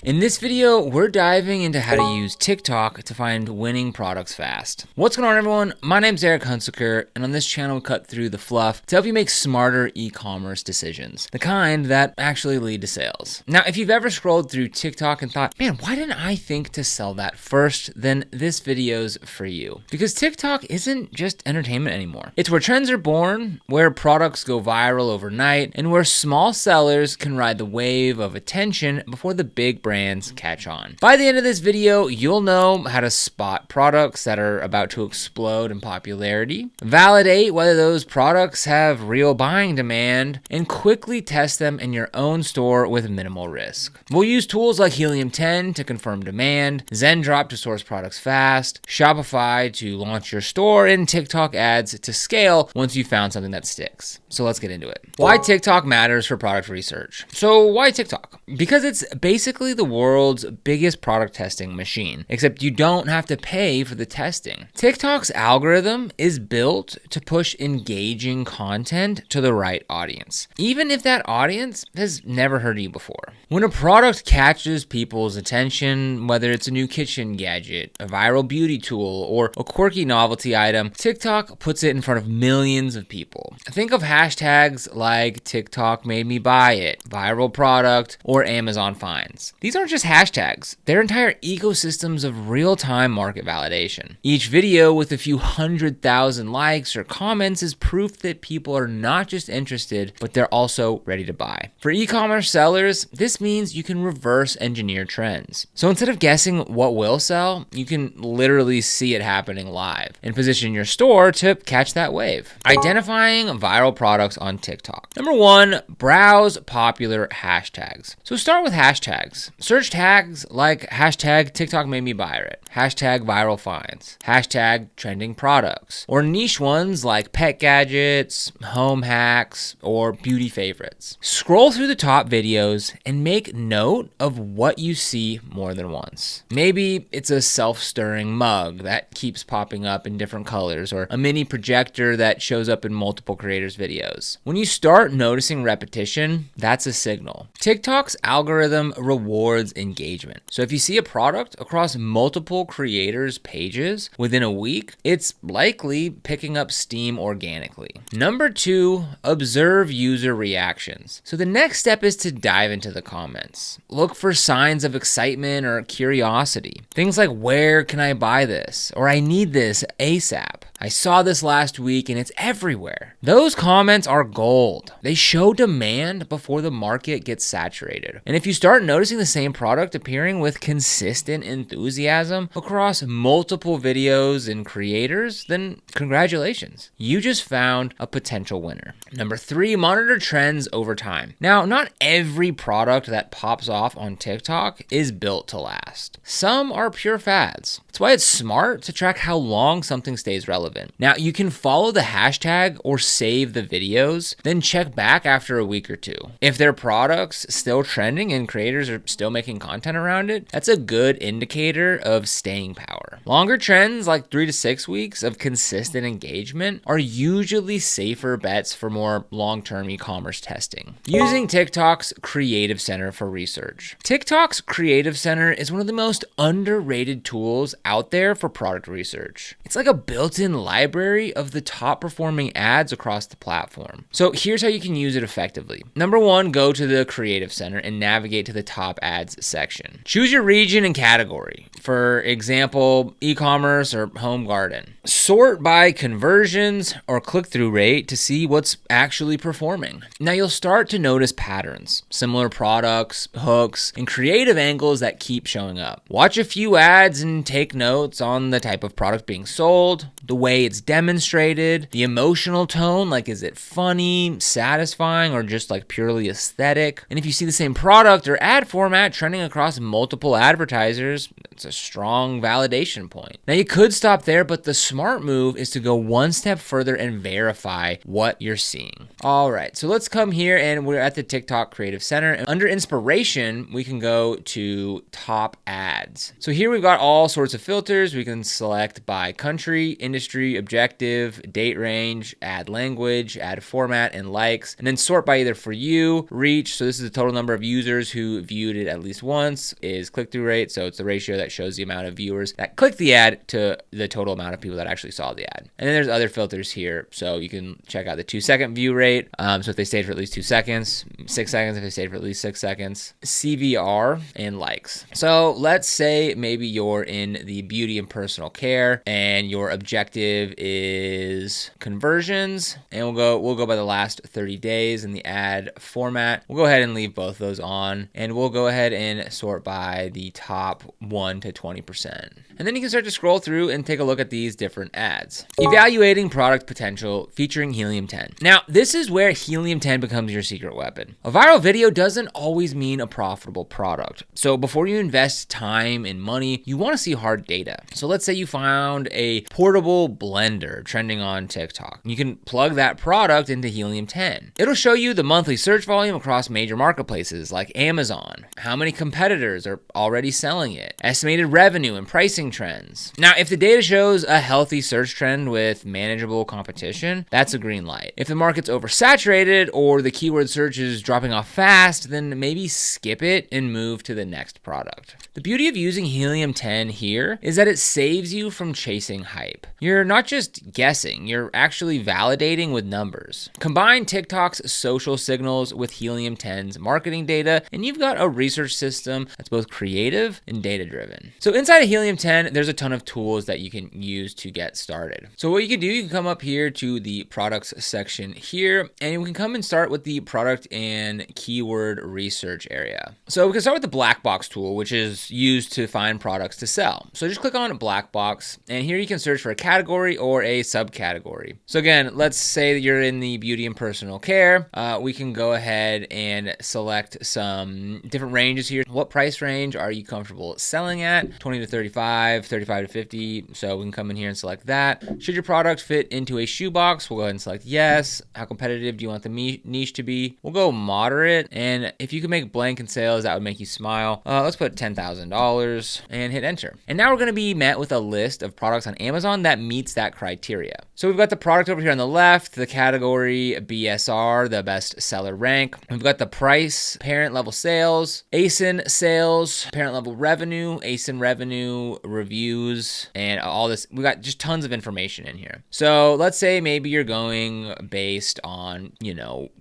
In this video, we're diving into how to use TikTok to find winning products fast. What's going on, everyone? My name's Eric Hunsaker, and on this channel, we cut through the fluff to help you make smarter e-commerce decisions, the kind that actually lead to sales. Now, if you've ever scrolled through TikTok and thought, man, why didn't I think to sell that first? Then this video's for you. Because TikTok isn't just entertainment anymore. It's where trends are born, where products go viral overnight, and where small sellers can ride the wave of attention before the big brands catch on. By the end of this video, you'll know how to spot products that are about to explode in popularity, validate whether those products have real buying demand, and quickly test them in your own store with minimal risk. We'll use tools like Helium 10 to confirm demand, Zendrop to source products fast, Shopify to launch your store, and TikTok ads to scale once you've found something that sticks. So let's get into it. Why TikTok matters for product research. So why TikTok? Because it's basically the world's biggest product testing machine, except you don't have to pay for the testing. TikTok's algorithm is built to push engaging content to the right audience, even if that audience has never heard of you before. When a product catches people's attention, whether it's a new kitchen gadget, a viral beauty tool, or a quirky novelty item, TikTok puts it in front of millions of people. Think of hashtags like TikTok made me buy it, viral product, or Amazon finds. These aren't just hashtags, they're entire ecosystems of real-time market validation. Each video with a few 100,000 likes or comments is proof that people are not just interested, but they're also ready to buy. For e-commerce sellers, this means you can reverse engineer trends. So instead of guessing what will sell, you can literally see it happening live and position your store to catch that wave. Identifying viral products on TikTok. Number one, browse popular hashtags. So start with hashtags. Search tags like hashtag TikTok made me buy it, hashtag viral finds, hashtag trending products, or niche ones like pet gadgets, home hacks, or beauty favorites. Scroll through the top videos and make note of what you see more than once. Maybe it's a self-stirring mug that keeps popping up in different colors, or a mini projector that shows up in multiple creators' videos. When you start noticing repetition, that's a signal. TikTok's algorithm rewards engagement. So if you see a product across multiple creators' pages within a week, it's likely picking up steam organically. Number two, observe user reactions. So the next step is to dive into the comments. Look for signs of excitement or curiosity. Things like, where can I buy this? Or I need this ASAP. I saw this last week and it's everywhere. Those comments are gold. They show demand before the market gets saturated. And if you start noticing the same product appearing with consistent enthusiasm across multiple videos and creators, then congratulations. You just found a potential winner. Number three, monitor trends over time. Now, not every product that pops off on TikTok is built to last. Some are pure fads. That's why it's smart to track how long something stays relevant. Now, you can follow the hashtag or save the videos, then check back after a week or two. If their product's still trending and creators are still making content around it, that's a good indicator of staying power. Longer trends, like 3 to 6 weeks of consistent engagement, are usually safer bets for more long-term e-commerce testing. Using TikTok's Creative Center for research. TikTok's Creative Center is one of the most underrated tools out there for product research. It's like a built-in library of the top performing ads across the platform. So here's how you can use it effectively. Number one, go to the Creative Center and navigate to the top ads section. Choose your region and category. For example, e-commerce or home garden. Sort by conversions or click-through rate to see what's actually performing. Now you'll start to notice patterns, similar products, hooks, and creative angles that keep showing up. Watch a few ads and take notes on the type of product being sold, the way it's demonstrated, the emotional tone, like is it funny, satisfying, or just like purely aesthetic? And if you see the same product or ad format trending across multiple advertisers, It's a strong validation point. Now you could stop there, but the smart move is to go one step further and verify what you're seeing. All right, so let's come here and we're at the TikTok Creative Center. And under inspiration, we can go to top ads. So here we've got all sorts of filters. We can select by country, industry, objective, date range, ad language, ad format, and likes, and then sort by either for you, reach. So this is the total number of users who viewed it at least once, is click-through rate. So it's the ratio that shows the amount of viewers that click the ad to the total amount of people that actually saw the ad. And then there's other filters here. So you can check out the 2-second view rate. So if they stayed for at least 2 seconds, 6 seconds if they stayed for at least 6 seconds, CVR, and likes. So let's say maybe you're in the beauty and personal care and your objective is conversions, and we'll go by the last 30 days in the ad format. We'll go ahead and leave both those on, and we'll go ahead and sort by the top 1 to 20%. And then you can start to scroll through and take a look at these different ads. Evaluating product potential featuring Helium 10. Now, this is where Helium 10 becomes your secret weapon. A viral video doesn't always mean a profitable product. So before you invest time and money, you want to see hard data. So let's say you found a portable blender trending on TikTok. You can plug that product into Helium 10. It'll show you the monthly search volume across major marketplaces like Amazon, how many competitors are already selling it, estimated revenue and pricing trends. Now, if the data shows a healthy search trend with manageable competition, that's a green light. If the market's oversaturated or the keyword search is dropping off fast, then maybe skip it and move to the next product. The beauty of using Helium 10 here is that it saves you from chasing hype. You're not just guessing, you're actually validating with numbers. Combine TikTok's social signals with Helium 10's marketing data, and you've got a research system that's both creative and data-driven. So inside of Helium 10, there's a ton of tools that you can use to get started. So what you can do, you can come up here to the products section here, and we can come and start with the product and keyword research area. So we can start with the black box tool, which is used to find products to sell. So just click on black box, and here you can search for a category or a subcategory. So again, let's say that you're in the beauty and personal care. We can go ahead and select some different ranges here. What price range are you comfortable selling at? 20 to 35, 35 to 50. So we can come in here and select that. Should your product fit into a shoebox? We'll go ahead and select yes. How competitive do you want the niche to be? We'll go moderate. And if you can make blanket sales, that would make you smile. Let's put $10,000 and hit enter. And now we're going to be met with a list of products on Amazon that meets that criteria. So we've got the product over here on the left, the category BSR, the best seller rank. We've got the price, parent level sales, ASIN sales, parent level revenue, ASIN revenue, reviews, and all this. We've got just tons of information in here. So let's say maybe you're going based on,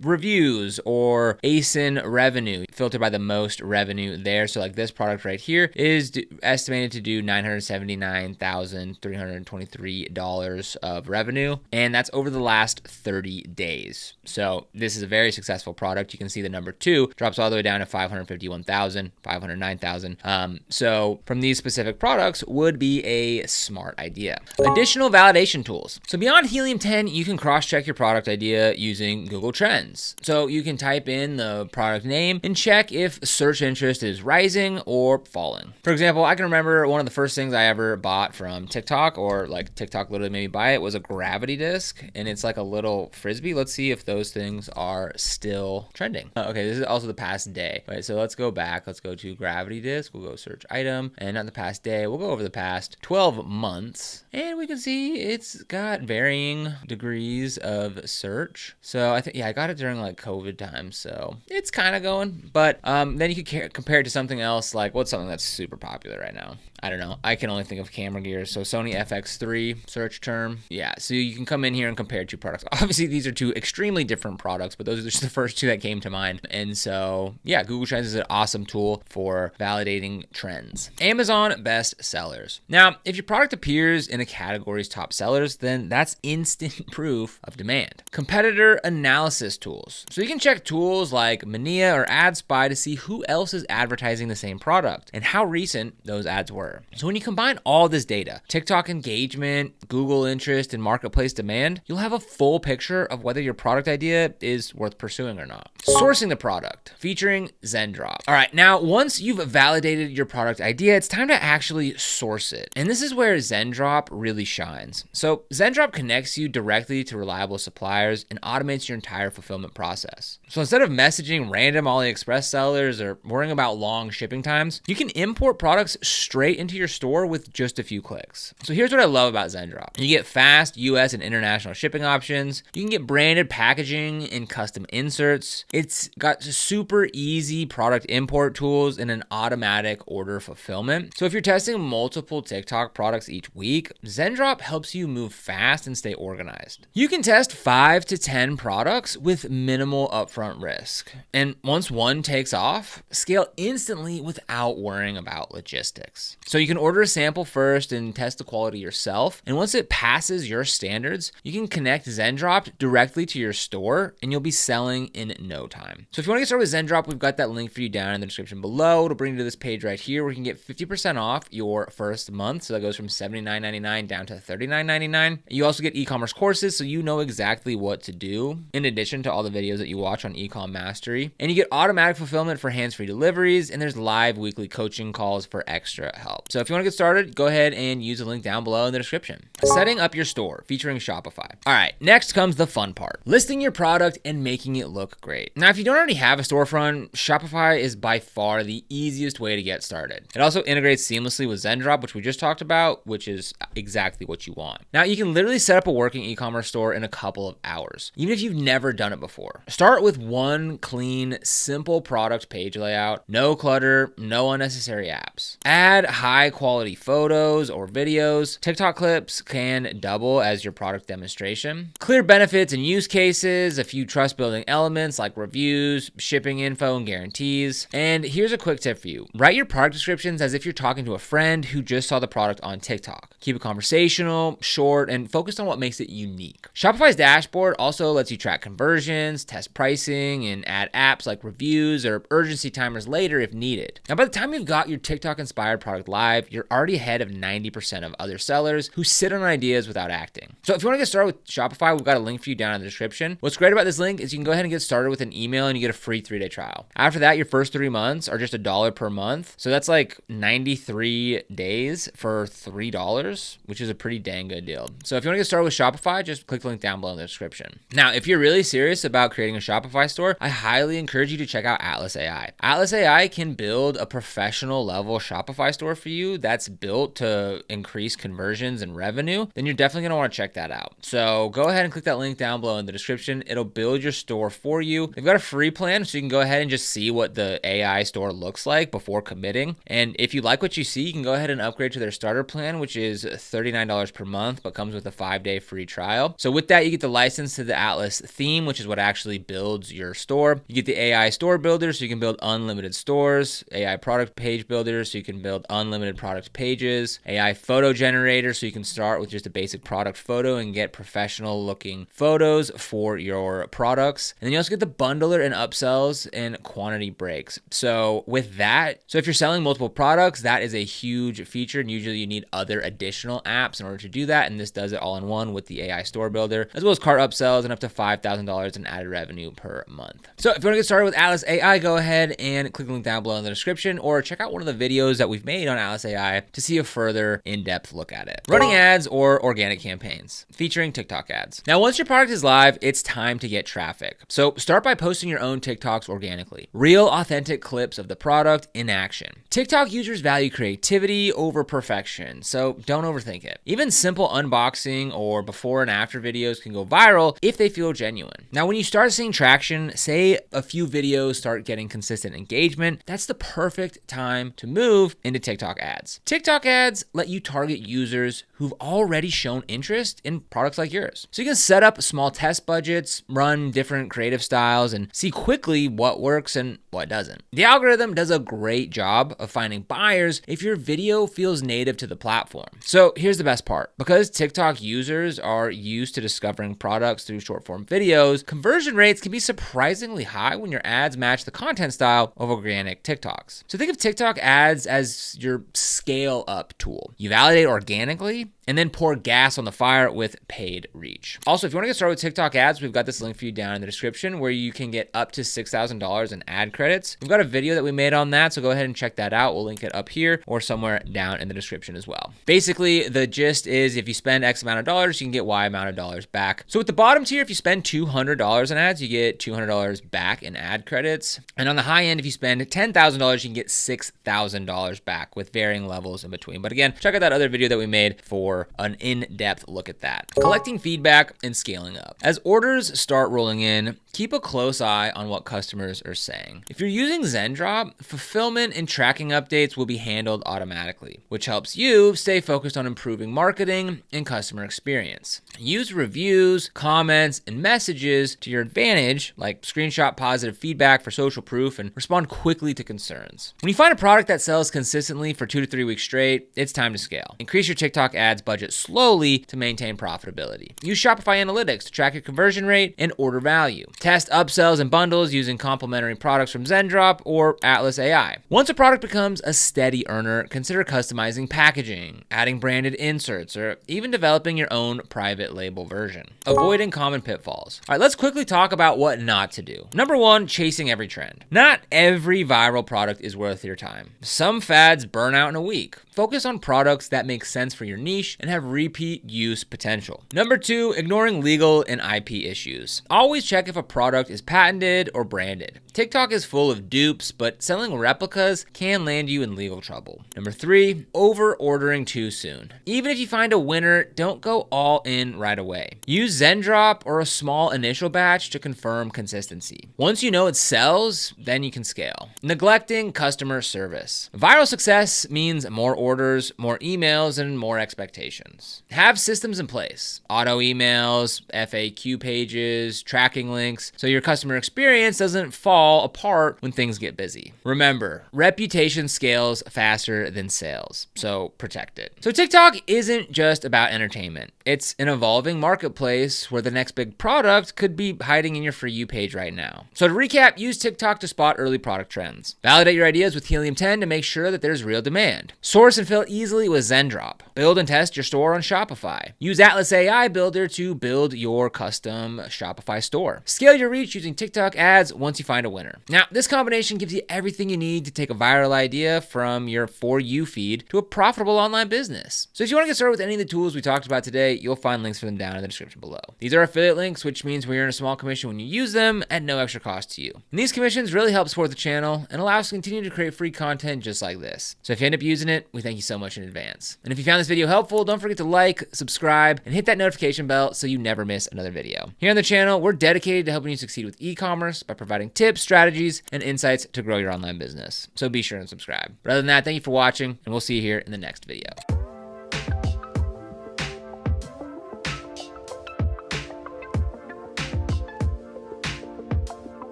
reviews or ASIN revenue, filtered by the most revenue there. So like this product right here is estimated to do $979,323 of revenue, and that's over the last 30 days. So this is a very successful product. You can see the number 2 drops all the way down to 551,000, 509,000. So from these specific products would be a smart idea. Additional validation tools. So beyond Helium 10, you can cross-check your product idea using Google Trends. So you can type in the product name and check if search interest is rising or falling. For example, I can remember one of the first things I ever bought from TikTok, or like TikTok literally made me buy it, was a gravity disc, and it's like a little frisbee. Let's see if those things are still trending. Okay, this is also the past day. Right, so let's go back. Let's go to gravity disc. We'll go search item, and not the past day. We'll go over the past 12 months, and we can see it's got varying degrees of search. So I think, I got it during like COVID time, so it's kind of going. But then you could compare it to something else, like what's something that's super popular right now? I don't know. I can only think of camera gear. So Sony FX3 search term. Yeah, so you can come in here and compare 2 products. Obviously, these are 2 extremely different products, but those are just the first 2 that came to mind. And so, yeah, Google Trends is an awesome tool for validating trends. Amazon best sellers. Now, if your product appears in a category's top sellers, then that's instant proof of demand. Competitor analysis tools. So you can check tools like Mania or AdSpy to see who else is advertising the same product and how recent those ads were. So when you combine all this data, TikTok engagement, Google interest, and marketplace demand, you'll have a full picture of whether your product idea is worth pursuing or not. Sourcing the product, featuring Zendrop. All right, now once you've validated your product idea, yeah, it's time to actually source it. And this is where Zendrop really shines. So Zendrop connects you directly to reliable suppliers and automates your entire fulfillment process. So instead of messaging random AliExpress sellers or worrying about long shipping times, you can import products straight into your store with just a few clicks. So here's what I love about Zendrop. You get fast US and international shipping options. You can get branded packaging and custom inserts. It's got super easy product import tools and an automatic order fulfillment. So if you're testing multiple TikTok products each week, Zendrop helps you move fast and stay organized. You can test 5 to 10 products with minimal upfront risk. And once one takes off, scale instantly without worrying about logistics. So you can order a sample first and test the quality yourself. And once it passes your standards, you can connect Zendrop directly to your store and you'll be selling in no time. So if you want to get started with Zendrop, we've got that link for you down in the description below. It'll bring you to this page right here where you can get 50% off your first month. So that goes from $79.99 down to $39.99. You also get e-commerce courses, so you know exactly what to do in addition to all the videos that you watch on Ecom Mastery. And you get automatic fulfillment for hands-free deliveries, and there's live weekly coaching calls for extra help. So if you want to get started, go ahead and use the link down below in the description. Setting up your store featuring Shopify. All right, next comes the fun part. Listing your product and making it look great. Now, if you don't already have a storefront, Shopify is by far the easiest way to get started. It also integrates seamlessly with Zendrop, which we just talked about, which is exactly what you want. Now, you can literally set up a working e-commerce store in a couple of hours, even if you've never done it before. Start with one clean, simple product page layout, no clutter, no unnecessary apps. Add high quality photos or videos. TikTok clips can double as your product demonstration. Clear benefits and use cases, a few trust building elements like reviews, shipping info, and guarantees. And here's a quick tip for you. Write your product descriptions as if you're talking to a friend who just saw the product on TikTok. Keep it conversational, short, and focused on what makes it unique. Shopify's dashboard also lets you track conversions, test pricing, and add apps like reviews or urgency timers later if needed. Now, by the time you've got your TikTok-inspired product live, you're already ahead of 90% of other sellers who sit on ideas without acting. So if you want to get started with Shopify, we've got a link for you down in the description. What's great about this link is you can go ahead and get started with an email and you get a free 3-day trial. After that, your first 3 months are just $1 per month. So that's like 93 days for $3, which is a pretty dang good deal. So if you want to get started with Shopify, just click the link down below in the description. Now, if you're really serious about creating a Shopify store, I highly encourage you to check out Atlas AI. Atlas AI can build a professional level Shopify store for you that's built to increase conversions and revenue. Then you're definitely going to want to check that out. So go ahead and click that link down below in the description. It'll build your store for you. They've got a free plan, so you can go ahead and just see what the AI store looks like before committing. And if you like what you see, you can go ahead and upgrade to their starter plan, which is $39 per month, but comes with a 5-day free trial. So with that, you get the license to the Atlas theme, which is what actually builds your store. You get the AI store builder, so you can build unlimited stores, AI product page builder, so you can build unlimited product pages, AI photo generator, so you can start with just a basic product photo and get professional looking photos for your products. And then you also get the bundler and upsells and quantity breaks. So with that, so if you're selling multiple products, that is a huge feature, and usually you need other additional apps in order to do that, and this does it all in one with the AI store builder, as well as cart upsells and up to $5,000 in added revenue per month. So if you want to get started with Atlas AI, go ahead and click the link down below in the description, or check out one of the videos that we've made on Atlas AI to see a further in-depth look at it. Running ads or organic campaigns featuring TikTok ads. Now, once your product is live, it's time to get traffic. So start by posting your own TikToks organically. Real, authentic clips of the product in action. TikTok users value creativity over perfection, so don't overthink it. Even simple unboxing or before and after videos can go viral if they feel genuine. Now, when you start seeing traction, say a few videos start getting consistent engagement, that's the perfect time to move into TikTok ads. TikTok ads let you target users who've already shown interest in products like yours. So you can set up small test budgets, run different creative styles, and see quickly what works and what doesn't. The algorithm does a great job of finding buyers if your video feels native to the platform. So here's the best part. Because TikTok users are used to discovering products through short form videos, conversion rates can be surprisingly high when your ads match the content style of organic TikToks. So think of TikTok ads as your scale up tool. You validate organically, and then pour gas on the fire with paid reach. Also, if you want to get started with TikTok ads, we've got this link for you down in the description where you can get up to $6,000 in ad credits. We've got a video that we made on that, so go ahead and check that out. We'll link it up here or somewhere down in the description as well. Basically, the gist is if you spend X amount of dollars, you can get Y amount of dollars back. So with the bottom tier, if you spend $200 in ads, you get $200 back in ad credits. And on the high end, if you spend $10,000, you can get $6,000 back with varying levels in between. But again, check out that other video that we made for an in-depth look at that. Collecting feedback and scaling up. As orders start rolling in, keep a close eye on what customers are saying. If you're using Zendrop, fulfillment and tracking updates will be handled automatically, which helps you stay focused on improving marketing and customer experience. Use reviews, comments, and messages to your advantage, like screenshot positive feedback for social proof and respond quickly to concerns. When you find a product that sells consistently for 2 to 3 weeks straight, it's time to scale. Increase your TikTok ads budget slowly to maintain profitability. Use Shopify Analytics to track your conversion rate and order value. Test upsells and bundles using complementary products from Zendrop or Atlas AI. Once a product becomes a steady earner, consider customizing packaging, adding branded inserts, or even developing your own private label version. Avoiding common pitfalls. All right, let's quickly talk about what not to do. Number 1, chasing every trend. Not every viral product is worth your time. Some fads burn out in a week. Focus on products that make sense for your niche and have repeat use potential. Number 2, ignoring legal and IP issues. Always check if a product is patented or branded. TikTok is full of dupes, but selling replicas can land you in legal trouble. Number 3, over ordering too soon. Even if you find a winner, don't go all in right away. Use Zendrop or a small initial batch to confirm consistency. Once you know it sells, then you can scale. Neglecting customer service. Viral success means more orders, more emails, and more expectations. Have systems in place. Auto emails, FAQ pages, tracking links, so your customer experience doesn't fall apart when things get busy. Remember, reputation scales faster than sales, so protect it. So TikTok isn't just about entertainment. It's an evolving marketplace where the next big product could be hiding in your For You page right now. So to recap, use TikTok to spot early product trends. Validate your ideas with Helium 10 to make sure that there's real demand. Source and fill easily with Zendrop. Build and test your store on Shopify. Use Atlas AI Builder to build your custom Shopify store. Scale your reach using TikTok ads once you find a winner. Now, this combination gives you everything you need to take a viral idea from your For You feed to a profitable online business. So if you want to get started with any of the tools we talked about today, you'll find links for them down in the description below. These are affiliate links, which means we earn a small commission when you use them at no extra cost to you. And these commissions really help support the channel and allow us to continue to create free content just like this. So if you end up using it, we thank you so much in advance. And if you found this video helpful, don't forget to like, subscribe, and hit that notification bell so you never miss another video. Here on the channel, we're dedicated to helping you succeed with e-commerce by providing tips, strategies, and insights to grow your online business. So be sure and subscribe. But other than that, thank you for watching, and we'll see you here in the next video.